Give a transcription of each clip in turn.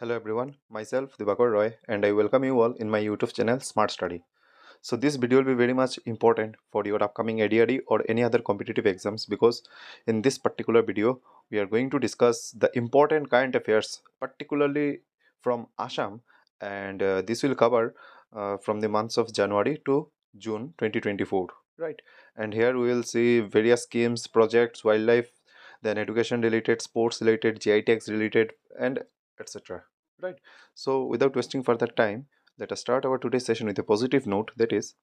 Hello everyone, myself Dibakar Roy and I welcome you all in my YouTube channel Smart Study. So this video will be very much important for your upcoming ADRE or any other competitive exams because in this particular video we are going to discuss the important current affairs particularly from Assam and this will cover from the months of January to June 2024, right? And here we will see various schemes, projects, wildlife, then education related, sports related, GI tax related and etc. Right. So without wasting further time, let us start our today's session with a positive note, that is,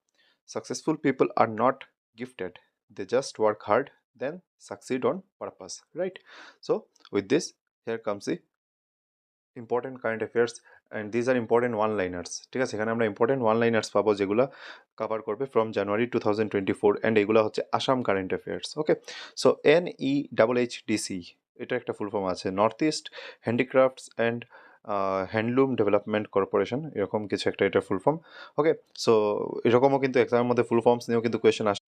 successful people are not gifted. They just work hard, then succeed on purpose. Right? So with this, here comes the important current affairs and these are important one liners. ঠিক আছে, এখানে আমরা important one liners পাবো যেগুলো cover করবে from January 2024 and এগুলো হচ্ছে Assam current affairs. ওকে, so NEHDC, এটা একটা ফুল ফর্ম আছে, north east handicrafts and handloom development corporation, এরকম কিছু একটা এটা ফুল ফর্ম। ওকে, সো এরকমও কিন্তু এক্সামের মধ্যে ফুল ফর্মস নিয়েও কিন্তু কোয়েশ্চেন আসে,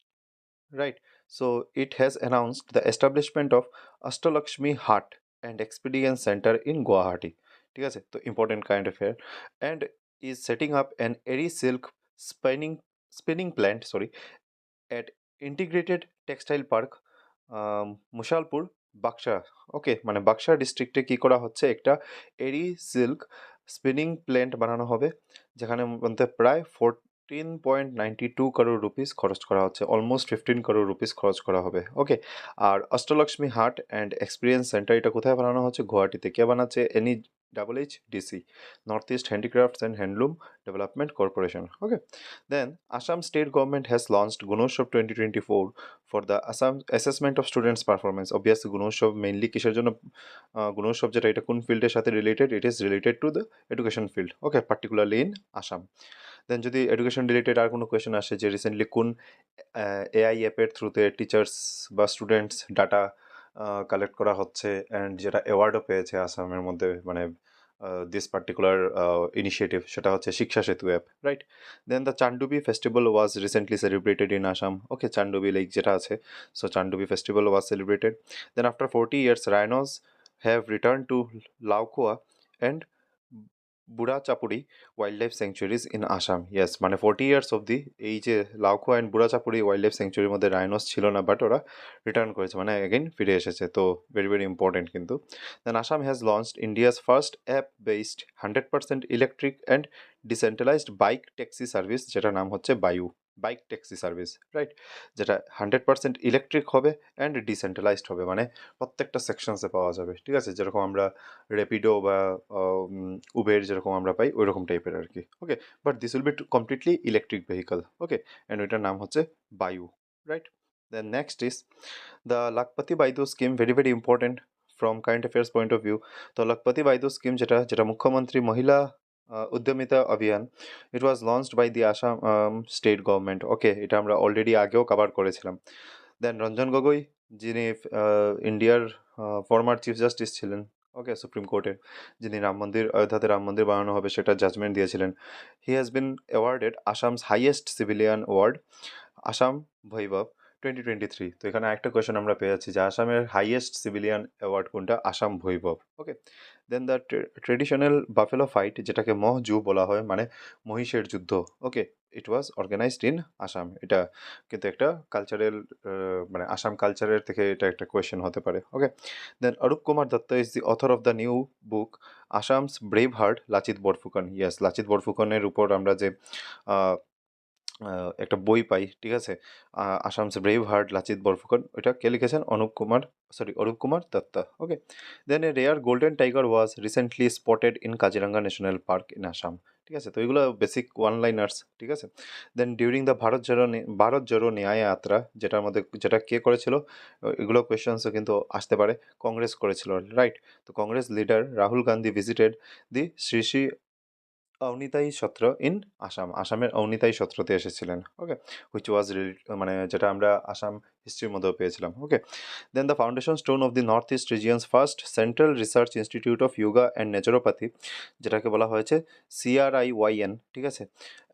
right? So it has announced the establishment of Ashtalakshmi Haat and experience centre in Guwahati. ঠিক আছে, তো important current affair and is setting up an eri silk spinning spinning plant at integrated textile park Mushalpur, Baksa. Okay, মানে বাক্সা ডিস্ট্রিক্টে কী করা হচ্ছে, একটা এরি সিল্ক স্পিনিং প্ল্যান্ট বানানো হবে যেখানে মধ্যে প্রায় 14.92 করোড় রুপিস খরচ করা হচ্ছে, অলমোস্ট 15 করোড় রুপিস খরচ করা হবে। ওকে, আর Ashtalakshmi Haat and experience centre এটা কোথায় বানানো হচ্ছে? গুয়াহাটিতে। কে বানাচ্ছে? NEHDC, north east handicrafts and handloom development corporation. Okay, then Assam state government has launched Gunoshav 2024 for the Assam assessment of students' performance. Obviously, Gunoshav mainly কিসের জন্য? Gunoshav যেটা, এটা কোন ফিল্ডের সাথে related? It is related to the education field. Okay, particularly in Assam. Then যদি education related আর কোনো question আসে যে রিসেন্টলি কোন AI অ্যাপের থ্রুতে টিচার্স বা স্টুডেন্টস ডাটা কালেক্ট করা হচ্ছে অ্যান্ড যেটা অ্যাওয়ার্ডও পেয়েছে আসামের মধ্যে, মানে দিস পার্টিকুলার ইনিশিয়েটিভ, সেটা হচ্ছে Shiksha Setu app, right? Then the Chandubi festival was recently celebrated in Assam. Okay, Chandubi lake যেটা আছে, so Chandubi festival was celebrated. Then after 40 years rhinos have return to Laokhowa and Burachapori wild life sanctuaries in Assam. Yes, মানে 40 years অবধি এই যে Laokhowa and Burachapori wild life স্যাংচুয়ারির মধ্যে rhinos ছিল না, বাট ওরা রিটার্ন করেছে, মানে অ্যাগেন ফিরে এসেছে, তো ভেরি ভেরি ইম্পর্টেন্ট কিন্তু। Then Assam has launched India's first app based 100% electric and decentralised bike taxi service, যেটা নাম হচ্ছে বায়ু বাইক ট্যাক্সি সার্ভিস, রাইট? যেটা 100% ইলেকট্রিক হবে অ্যান্ড ডিসেন্ট্রালাইজড হবে, মানে প্রত্যেকটা সেকশনসে পাওয়া যাবে। ঠিক আছে, যেরকম আমরা র্যাপিডো বা উবের যেরকম আমরা পাই ওই রকম টাইপের আর কি। Okay, but this will be completely electric vehicle. Okay, and ওইটার নাম হচ্ছে Bayu, right? Then next is the Lakhpati Baidew scheme, very very important from current affairs point of view. তো লাখপতি বাইদু স্কিম যেটা যেটা মুখ্যমন্ত্রী Mahila Udyamita Abhiyan, it was launched by the Assam state government. Okay, এটা আমরা already আগেও কভার করেছিলাম। দেন রঞ্জন গগৈ, যিনি ইন্ডিয়ার ফর্মার চিফ জাস্টিস ছিলেন, ওকে, সুপ্রিম কোর্টের, যিনি রাম মন্দির, অযোধ্যাতে রাম মন্দির বানানো হবে সেটা জাজমেন্ট দিয়েছিলেন, he has been awarded Assam's highest civilian award Assam Baibhav 2023। তো এখানে একটা কোয়েশন আমরা পেয়ে যাচ্ছি যে আসামের হাইয়েস্ট সিভিলিয়ান অ্যাওয়ার্ড কোনটা? আসাম বৈভব। ওকে, then the traditional buffalo fight, যেটাকে মহ জু বলা হয়, মানে মহিষের যুদ্ধ। ওকে, ইট ওয়াজ অর্গানাইজড ইন আসাম। এটা কিন্তু একটা কালচারাল, মানে আসাম কালচারের থেকে এটা একটা কোয়েশ্চেন হতে পারে। Okay, then Arup Kumar Dutta is the author of the new book Assam's brave heart Lachit Borphukan. Yes, Lachit বরফুকনের উপর আমরা যে একটা বই পাই, ঠিক আছে, আসামস ব্রেভ হার্ট লাচিত বরফুকন, ওইটা কে লিখেছেন? Arup Kumar Dutta. Okay, then a rare golden tiger was recently spotted in Kaziranga national park in Assam. ঠিক আছে, তো এগুলো বেসিক ওয়ান লাইনার্স। ঠিক আছে, দেন ডিউরিং দ্য ভারত জোড়ো ন্যায় যাত্রা, যেটার মধ্যে যেটা কে করেছিল, এগুলো কোয়েশ্চেন্সও কিন্তু আসতে পারে, কংগ্রেস করেছিল, রাইট? তো Congress leader Rahul Gandhi visited the Shri Shri Auniati Satra in Assam, আসামের অনিতাই সত্রতে এসেছিলেন। ওকে, হুইচ ওয়াজ মানে যেটা আমরা আসাম হিস্ট্রির মধ্যেও পেয়েছিলাম। Okay, then the foundation stone of the north east region's first central research institute of yoga and naturopathy, যেটাকে বলা হয়েছে CRIYN, ঠিক আছে,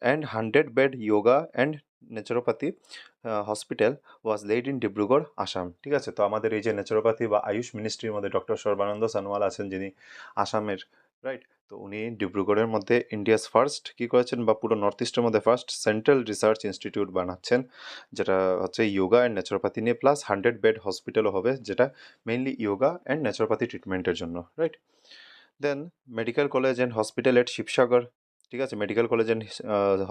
অ্যান্ড 100-বেড yoga and naturopathy hospital was laid in Dibrugarh Assam. ঠিক আছে, তো আমাদের এই যে ন্যাচুরোপ্যাথি বা আয়ুষ মিনিস্ট্রির মধ্যে ডক্টর সর্বানন্দ সানোয়াল আছেন, যিনি আসামের, রাইট? তো উনি ডিব্রুগড়ের মধ্যে ইন্ডিয়াস ফার্স্ট কী করেছেন বা পুরো নর্থ ইস্টের মধ্যে ফার্স্ট সেন্ট্রাল রিসার্চ ইনস্টিটিউট বানাচ্ছেন, যেটা হচ্ছে ইয়োগা অ্যান্ড ন্যাচুরোপ্যাথি নিয়ে, প্লাস 100 বেড হসপিটালও হবে, যেটা মেইনলি ইয়োগা অ্যান্ড ন্যাচুরোপ্যাথি ট্রিটমেন্টের জন্য, right? Then medical college and hospital at Sivasagar, ঠিক আছে, মেডিকেল কলেজ অ্যান্ড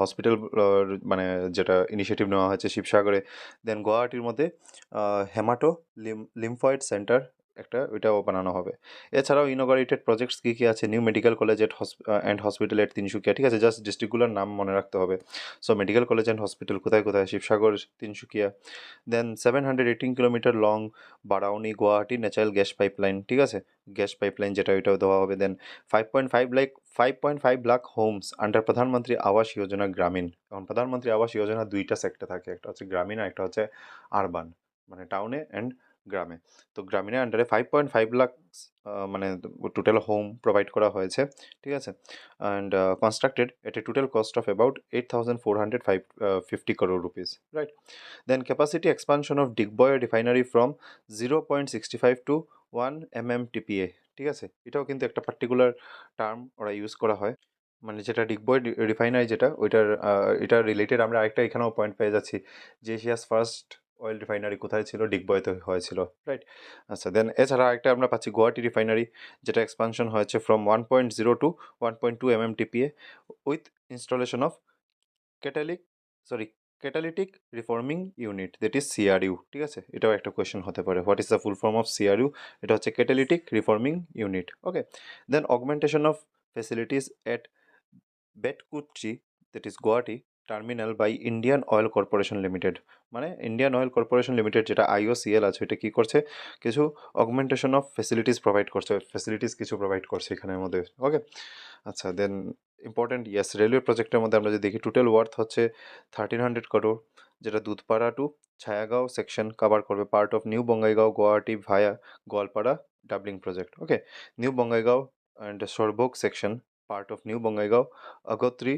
হসপিটাল মানে যেটা ইনিশিয়েটিভ নেওয়া হয়েছে শিবসাগরে। দেন গুয়াহাটির মধ্যে হেমাটো লিমফয়েড সেন্টার একটা, ওইটাও বানানো হবে। এছাড়াও ইনোগ্রেটেড প্রজেক্টস কী কী আছে, new medical college at and hospital at Tinsukia, ঠিক আছে, জাস্ট ডিস্ট্রিক্টগুলোর নাম মনে রাখতে হবে। So medical college and hospital কোথায় কোথায়, Sivasagar, Tinsukia. Then 718 kilometre long Barauni Guwahati natural gas pipeline, ঠিক আছে, গ্যাস পাইপলাইন যেটা, ওইটাও দেওয়া হবে। দেন 5.5 লাখ হোমস আন্ডার প্রধানমন্ত্রী আবাস যোজনা গ্রামীণ। এখন প্রধানমন্ত্রী আবাস যোজনা দুইটা সেক্টর থাকে, একটা হচ্ছে গ্রামীণ আর একটা হচ্ছে আরবান, মানে টাউনে অ্যান্ড গ্রামে। তো গ্রামীণের আন্ডারে 5.5 লাখ মানে টোটাল হোম প্রোভাইড করা হয়েছে, ঠিক আছে, and constructed at A total cost of about 8,450 crore rupees, right? Then capacity expansion of Digboy refinery from 0.65 to 1 mmTPA, ঠিক আছে, এটাও কিন্তু একটা পার্টিকুলার টার্ম ওরা ইউজ করা হয়, মানে যেটা ডিগবয় রিফাইনারি যেটা, ওইটার এটা রিলেটেড আমরা আরেকটা এখানেও পয়েন্ট পেয়ে যাচ্ছি যে এশিয়াস ফার্স্ট অয়েল রিফাইনারি কোথায় ছিল, ডিগবয়তে হয়েছিল, রাইট? আচ্ছা, দেন এছাড়া আরেকটা আমরা পাচ্ছি গুয়াহাটি রিফাইনারি, যেটা এক্সপানশন হয়েছে from 1.0 to 1.2 mmTPA with installation of catalic sorry catalytic reforming unit, that is CRU, ঠিক আছে, এটাও একটা কোয়েশ্চেন হতে পারে, what is the full form of CRU? এটা হচ্ছে catalytic reforming unit, okay. Then augmentation of facilities at Betkuchi, that is Guwahati terminal by Indian Oil Corporation Limited, মানে Indian Oil Corporation Limited যেটা আইওসিএল আছে, এটা কী করছে, কিছু অগমেন্টেশন অফ ফেসিলিটিস প্রোভাইড করছে, facilities কিছু প্রোভাইড করছে এখানের মধ্যে, ওকে। আচ্ছা, দেন ইম্পর্টেন্ট, ইয়েস, রেলওয়ে প্রজেক্টের মধ্যে আমরা যদি দেখি টোটাল ওয়ার্থ হচ্ছে 1,300 crore, যেটা Dudhpara to Chhaygaon section cover করবে, part of new Bongaigaon Guwahati via Goalpara doubling project, okay. New Bongaigaon and Sorbhog section, part of new Bongaigaon Agthori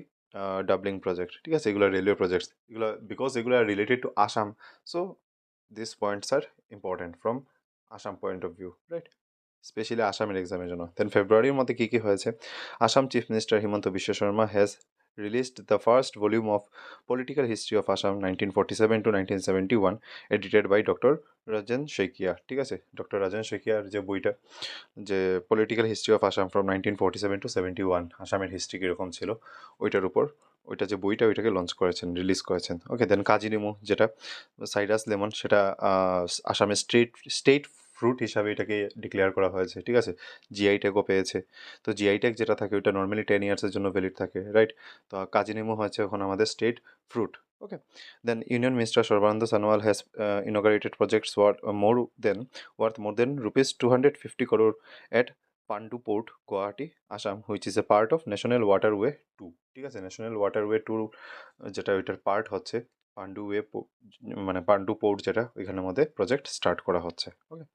doubling project, ঠিক আছে, এগুলো রেলওয়ে প্রজেক্টস, এগুলো বিকজ এগুলো আর related to Assam, so this points are important from Assam point of view, right, specially আসামের এক্সামের জন্য। দেন ফেব্রুয়ারির মধ্যে কী কী হয়েছে, Assam chief minister Himanta Biswa Sarma has released the first volume of political history of Assam 1947 to 1971, edited by doctor Rajan Saikia, ঠিক আছে, ডক্টর রাজন শইকিয়ার যে বইটা, যে political history of Assam from 1947 to 1971, আসামের হিস্ট্রি কীরকম ছিল, ওইটার উপর ওইটা যে বইটা, ওইটাকে লঞ্চ করেছেন, রিলিজ করেছেন, ওকে। দেন কাজি লিমু, যেটা সাইডাস লেমন, সেটা আসামের স্টেট ফ্রুট হিসাবে এটাকে ডিক্লেয়ার করা হয়েছে, ঠিক আছে, জিআই ট্যাগও পেয়েছে। তো জিআই ট্যাগ যেটা থাকে ওইটা নর্মালি 10 ইয়ার্সের জন্য ভ্যালিড থাকে, রাইট? তো কাজি নেমু হয়েছে এখন আমাদের state fruit, okay. Then union minister Sarbananda Sonowal has inaugurated projects worth more than rupees 250 crore at Pandu port Guwahati Assam, which is a part of national waterway 2, ঠিক আছে, ন্যাশনাল ওয়াটারওয়ে 2 যেটা ওইটার পার্ট হচ্ছে পান্ডু ওয়ে, মানে পান্ডু পোর্ট, যেটা ওইখানের মধ্যে প্রজেক্ট স্টার্ট করা হচ্ছে, okay.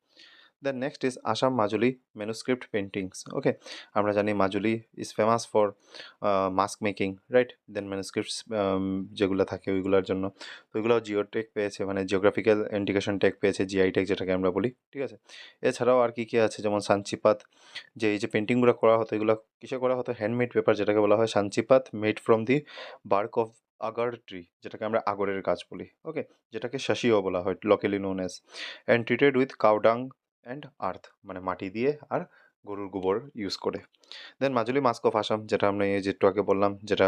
Then next is Assam Majuli manuscript paintings, okay. আমরা জানি Majuli is famous for mask making, right? Then manuscripts যেগুলো থাকে ওইগুলোর জন্য, তো ওইগুলো জিও টেক পেয়েছে, মানে জিওগ্রাফিক্যাল ইন্ডিকেশন টেক পেয়েছে, জিআই টেক যেটাকে আমরা বলি, ঠিক আছে। এছাড়াও আর কী কী আছে, যেমন সাঞ্চিপাত, যে এই যে পেন্টিংগুলো করা হতো, এগুলো কিসে করা হতো, হ্যান্ডমেড পেপার যেটাকে বলা হয় sanchipat, made from the bark of agar tree, যেটাকে আমরা আগরের গাছ বলি, ওকে, যেটাকে শাসিও বলা হয় locally known as, and treated with cow dung and earth, মানে মাটি দিয়ে আর গরুর গোবর ইউজ করে। দেন মাজুলি মাস্ক অফ আসাম, যেটা আমরা এই যে একটু আগে বললাম, যেটা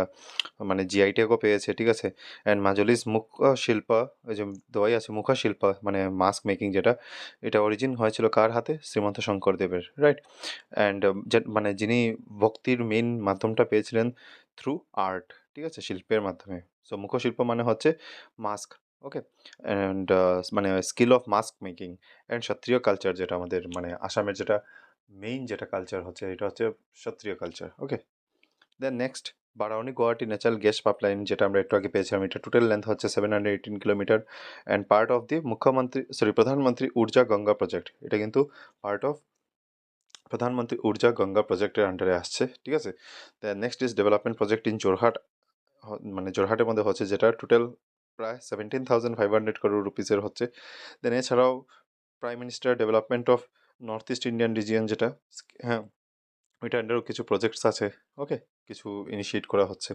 মানে জিআই ট্যাগও পেয়েছে, ঠিক আছে। অ্যান্ড মাজুলিস মুখা শিল্প, ওই যে দোয়াই আছে মুখা শিল্প, মানে মাস্ক মেকিং, যেটা এটা অরিজিন হয়েছিল কার হাতে, শ্রীমন্ত শঙ্করদেবের, রাইট? অ্যান্ড মানে যিনি ভক্তির মেইন মাধ্যমটা পেয়েছিলেন থ্রু আর্ট, ঠিক আছে, শিল্পের মাধ্যমে। সো মুখশিল্প মানে হচ্ছে মাস্ক, ওকে। অ্যান্ড মানে skill of mask making and Sattriya culture, যেটা আমাদের মানে আসামের যেটা মেইন যেটা কালচার হচ্ছে, এটা হচ্ছে Sattriya culture, okay. Then next Barauni Guwahati natural gas pipeline, যেটা আমরা একটু আগে পেয়েছিলাম, এটা টোটাল লেন্থ হচ্ছে 718 kilometre and part of the প্রধানমন্ত্রী ঊর্জা গঙ্গা প্রজেক্ট, এটা কিন্তু পার্ট অফ প্রধানমন্ত্রী ঊর্জা গঙ্গা প্রজেক্টের আন্ডারে আসছে, ঠিক আছে। Then next is development project in Jorhat, মানে জোরহাটের মধ্যে হচ্ছে, যেটা টোটাল প্রায় 17,500 crore রুপিসের হচ্ছে। দেন এছাড়াও prime minister development of north east Indian region, যেটা হ্যাঁ ওইটা আন্ডারও কিছু প্রজেক্টস আছে, ওকে, কিছু ইনিশিয়েট করা হচ্ছে।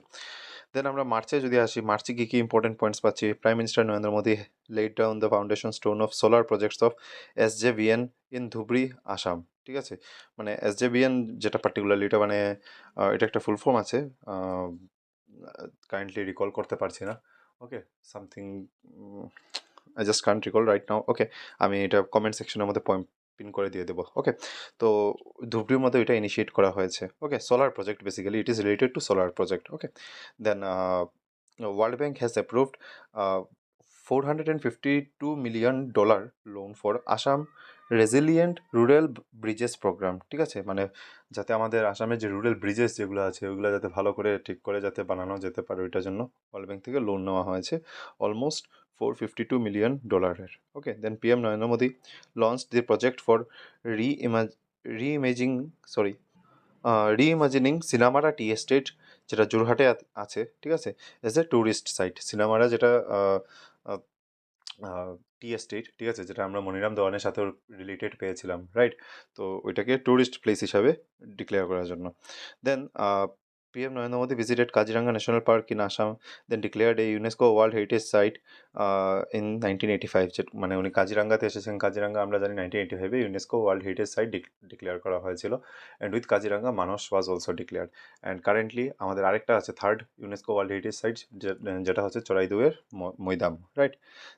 দেন আমরা মার্চে যদি আসি, মার্চে কী কী ইম্পর্টেন্ট পয়েন্টস পাচ্ছি? Prime minister Narendra Modi laid down the foundation stone of solar projects of SJVN in Dhubri, Assam. ঠিক আছে, মানে SJVN যেটা পার্টিকুলারলি, এটা মানে এটা একটা ফুল ফর্ম আছে, কারেন্টলি রিকল করতে পারছি না, okay, something I just can't recall right now, okay, আমি এটা কমেন্ট সেকশনের মধ্যে পয়েন্ট পিন করে দিয়ে দেবো, ওকে। তো ধুবড়ির মধ্যে এটা ইনিশিয়েট করা হয়েছে, okay, solar project, basically it is related to solar project, okay. Then World Bank has approved $452 million loan for Assam Resilient Rural Bridges Program, ঠিক আছে, মানে যাতে আমাদের আসামের যে রুরাল ব্রিজেস যেগুলো আছে ওইগুলো যাতে ভালো করে ঠিক করে যাতে বানানো যেতে পারে, ওইটার জন্য ওয়ার্ল্ড ব্যাংক থেকে লোন নেওয়া হয়েছে almost $452 million। Okay, then PM Narendra Modi launch the project for reimaging sorry reimagining Cinnamara tea estate, যেটা যোরহাটে আছে, ঠিক আছে, as a tourist site. Cinnamara যেটা টি এস্টেট, ঠিক আছে, যেটা আমরা মনিরাম দেওয়ানের সাথেও রিলেটেড পেয়েছিলাম, রাইট, তো ওইটাকে ট্যুরিস্ট প্লেস হিসাবে ডিক্লেয়ার করার জন্য। দেন PM Narendra Modi visited Kaziranga National Park in Assam, then declared a UNESCO World Heritage Site in 1985, মানে উনি কাজিরাঙ্গাতে এসেছেন। কাজিরাঙ্গা আমরা জানি 1985-এ UNESCO world heritage site declare করা হয়েছিল, and with Kaziranga Manas was also declared. And currently আমাদের আরেকটা আছে third UNESCO world heritage site, যেটা হচ্ছে চড়াইদুয়ের Moidam, right.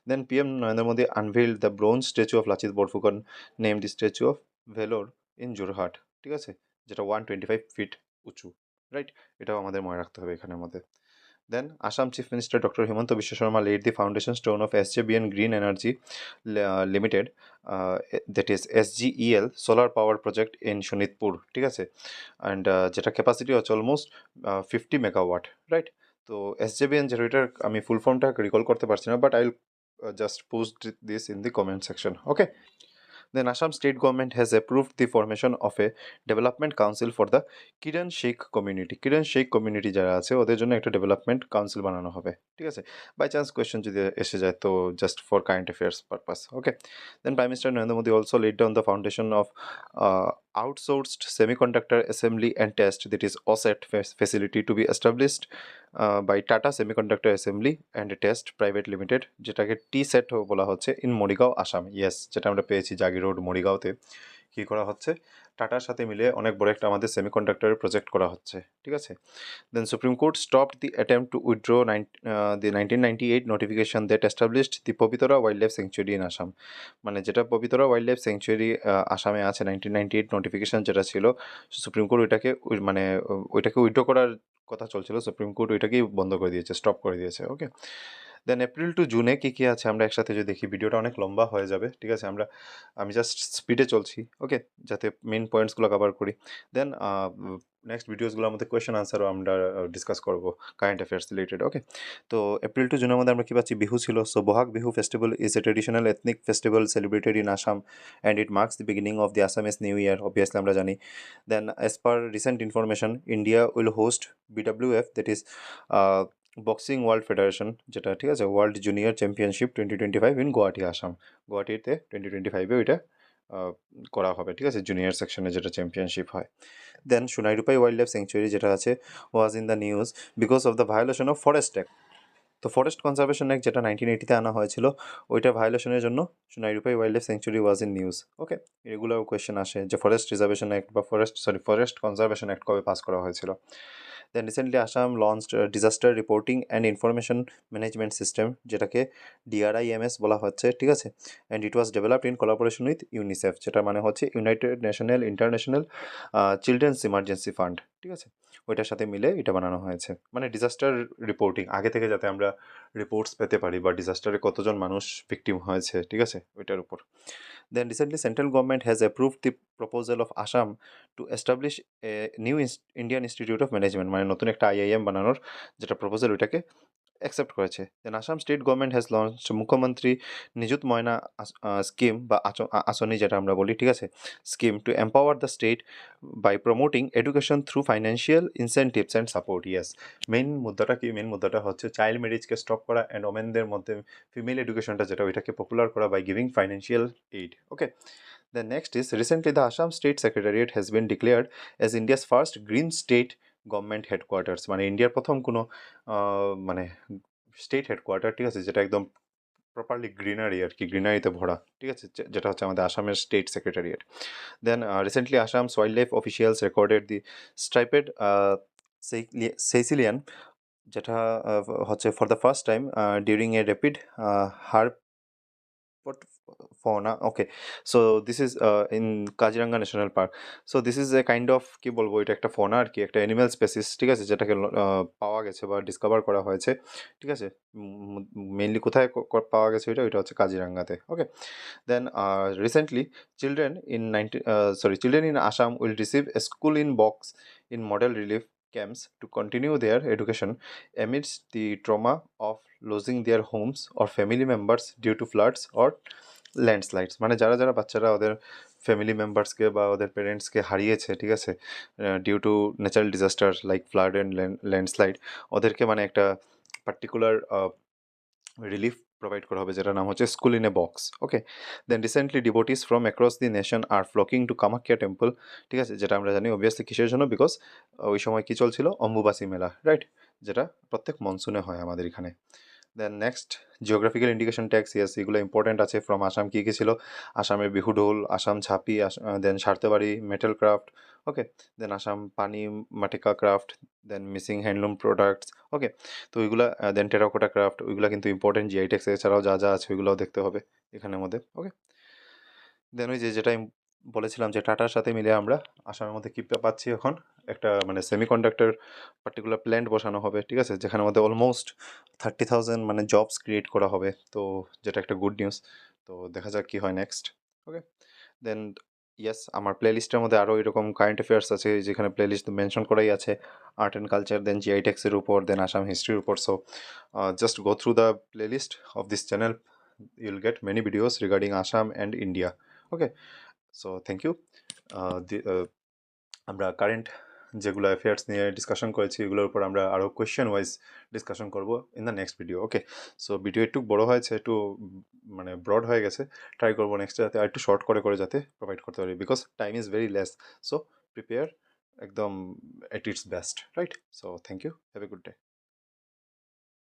Then PM Narendra Modi unveiled the bronze statue of Lachit Borphukan, named the Statue of Vellore in Jorhat, ঠিক আছে, যেটা 125 fit উঁচু, রাইট, এটাও আমাদের মনে রাখতে হবে এখানের মধ্যে। Then Assam chief minister doctor Himanta Biswa Sarma laid the foundation stone of SJVN Green Energy Limited, that is SGEL solar power project in Sonitpur, ঠিক আছে, অ্যান্ড যেটা ক্যাপাসিটি হচ্ছে অলমোস্ট 50 মেগাওয়াট, রাইট। তো SJVN যেটা, এটার আমি ফুল ফর্মটা রিকল করতে পারছি না, but I just post this in the comment section, okay. Then Assam state government has approved the formation of a development council for the Kiran Sheikh community. Kiran Sheikh community যারা আছে ওদের জন্য একটা development council বানানো হবে, ঠিক আছে। By chance question যদি এসে যায় তো just for current affairs purpose, okay. Then prime minister Narendra Modi also laid down the foundation of outsourced semiconductor assembly and test, that is OSAT facility to be established by Tata Semiconductor Assembly and Test Private Limited, যেটাকে TSET বলা হচ্ছে, in Morigaon, Assam. Yes, যেটা আমরা পেয়েছি জাগির road মরিগাঁওতে। কী করা হচ্ছে? টাটার সাথে মিলে অনেক বড় একটা আমাদের সেমিকন্ডাক্টরের প্রজেক্ট করা হচ্ছে, ঠিক আছে। Then supreme court stopped the attempt to withdraw the 1998 notification that established the Pobitora wild life sanctuary in Assam, মানে যেটা পবিতরা ওয়াইল্ড লাইফ স্যাংচুয়ারি আসামে আছে, 1998 নোটিফিকেশন যেটা ছিল, সুপ্রিম কোর্ট ওইটাকে মানে ওইটাকে উইথড্র করার কথা চলছিল, সুপ্রিম কোর্ট ওইটাকেই বন্ধ করে দিয়েছে, স্টপ করে দিয়েছে, ওকে। দেন এপ্রিল টু জুনে কী কী আছে আমরা একসাথে যদি দেখি, ভিডিওটা অনেক লম্বা হয়ে যাবে, ঠিক আছে, আমি জাস্ট স্পিডে চলছি, ওকে, যাতে মেন পয়েন্টসগুলো কভার করি। দেন নেক্সট ভিডিওসগুলোর মধ্যে কোয়েশ্চেন আনসারও আমরা ডিসকাস করবো কারেন্ট অ্যাফেয়ার্স রিলেটেড, ওকে। তো এপ্রিল টু জুনের মধ্যে আমরা কী পাচ্ছি? বিহু ছিল। So Bohag Bihu festival is a traditional ethnic festival celebrated in Assam and it marks the beginning of the Assamese new year, obviously আমরা জানি। Then as per recent information, India will host BWF, that is boxing world federation, যেটা, ঠিক আছে, world junior championship 2025 in Guwahati, Assam. গুয়াহাটিতে 2025-এ ওইটা করা হবে, ঠিক আছে, জুনিয়র সেকশনে যেটা চ্যাম্পিয়নশিপ হয়। Then Sonairupai wild life sanctuary যেটা আছে was in the news because of the violation of forest act. তো ফরেস্ট কনজারভেশন অ্যাক্ট যেটা 1980-তে আনা হয়েছিল, ওইটা ভায়োলেশনের জন্য Sonairupai wild life sanctuary was in news, okay. এগুলো কোয়েশ্চেন আসে যে ফরেস্ট রিজার্ভেশন অ্যাক্ট বা ফরেস্ট কনজারভেশন অ্যাক্ট কবে পাস করা হয়েছিল। Then recently Assam launched disaster reporting and information management system, যেটাকে DRIMS বলা হচ্ছে, ঠিক আছে, and it was developed in collaboration with UNICEF, যেটা মানে হচ্ছে United national international children's emergency fund, ঠিক আছে, ওইটার সাথে মিলে এটা বানানো হয়েছে, মানে ডিজাস্টার রিপোর্টিং আগে থেকে যাতে আমরা রিপোর্টস পেতে পারি বা ডিজাস্টারে কতজন মানুষ ভিকটিম হয়েছে, ঠিক আছে, ওইটার উপর। Then recently, central government has approved the proposal of Assam to establish a new Indian Institute of Management, মানে নতুন একটা IIM বানানোর যেটা প্রপোজাল, ওইটাকে অ্যাকসেপ্ট করেছে। Then Assam state government has launch Mukhyamantri Nijut Moyna scheme বা আসনি যেটা আমরা বলি, ঠিক আছে, scheme to empower the state by promoting education through financial incentives and support. Yes, main মুদ্রাটা কি? মেইন মুদ্রাটা হচ্ছে চাইল্ড ম্যারেজকে স্টপ করা অ্যান্ড ওমেনদের মধ্যে ফিমেল এডুকেশনটা যেটা ওইটাকে পপুলার করা by giving financial aid. Okay, the next is recently the Assam State Secretariat has been declared as India's first green state government headquarters, মানে ইন্ডিয়ার প্রথম কোনো মানে স্টেট হেডকোয়ার্টার, ঠিক আছে, যেটা একদম প্রপারলি গ্রিনারি আর কি, গ্রিনারিতে ভরা, ঠিক আছে, যেটা হচ্ছে আমাদের আসামের state secretariat. Then recently Assam's wildlife officials recorded the striped caecilian, যেটা হচ্ছে for the first time during a rapid herp fauna. Okay, so this is in Kaziranga national park. So this is a kind of, কি বলবো, এটা একটা ফোনা আর কি, একটা animal species, ঠিক আছে, যেটাকে পাওয়া গেছে বা ডিসকভার করা হয়েছে, ঠিক আছে। মেইনলি কোথায় পাওয়া গেছে ওইটা? ওইটা হচ্ছে কাজিরাঙ্গাতে। ওকে, then recently children in Assam will receive a school in box in model relief camps to continue their education amidst the trauma of losing their homes or family members due to floods or landslides. মানে যারা যারা বাচ্চারা ওদের family মেম্বার্সকে বা ওদের পেরেন্টসকে হারিয়েছে, ঠিক আছে, due to natural disaster like flood and landslide, ওদেরকে মানে একটা পার্টিকুলার রিলিফ প্রোভাইড করা হবে, যেটার নাম হচ্ছে school in a box. Okay, then recently devotees from across the nation are flocking to Kamakhya temple, ঠিক আছে, যেটা আমরা জানি অবভিয়াসলি কিসের জন্য, বিকজ ওই সময় কি চলছিল? অম্বুবাসী মেলা, রাইট, যেটা প্রত্যেক মনসুনে হয় আমাদের এখানে। Then next, geographical indication tags, yes, এগুলো ইম্পর্টেন্ট আছে। ফ্রম আসাম কী কী ছিল? আসামের বিহু ঢোল, আসাম ছাপি, then Sarthebari metal craft, okay, then Assam Pani Meteka craft, then Mising handloom products, okay, তো ওইগুলা, দেন টেরাকোটা ক্রাফট, ওইগুলো কিন্তু ইম্পর্টেন্ট। জিআই ট্যাক্স এছাড়াও যা যা আছে ওইগুলোও দেখতে হবে এখানের মধ্যে। ওকে, দেন ওই যেটা আমি বলেছিলাম যে টাটার সাথে মিলে আমরা আসামের মধ্যে কী পাচ্ছি এখন, একটা মানে সেমিকন্ডাক্টর পার্টিকুলার প্ল্যান্ট বসানো হবে, ঠিক আছে, যেখানের মধ্যে অলমোস্ট 30,000 মানে জবস ক্রিয়েট করা হবে, তো যেটা একটা গুড নিউজ। তো দেখা যাক কী হয় নেক্সট। ওকে, দেন ইয়েস, আমার প্লে লিস্টের মধ্যে আরও এরকম কারেন্ট অ্যাফেয়ার্স আছে, যেখানে প্লে লিস্ট মেনশন করাই আছে art and culture, then GI ট্যাক্সের উপর, দেন আসাম হিস্ট্রির উপর। So just go through the play list of this channel, you'll get many videos regarding Assam and India. Okay, so thank you. আমরা current যেগুলো affairs নিয়ে discussion করেছি এগুলোর উপর আমরা আরও কোয়েশ্চেন ওয়াইজ ডিসকাশন করব in the next video. Okay, so video একটু বড় হয়েছে, একটু মানে ব্রড হয়ে গেছে, ট্রাই করবো নেক্সট যাতে আর একটু শর্ট করে করে যাতে প্রোভাইড করতে পারি, because time is very less. So prepare একদম at its best, right? So thank you, have a good day.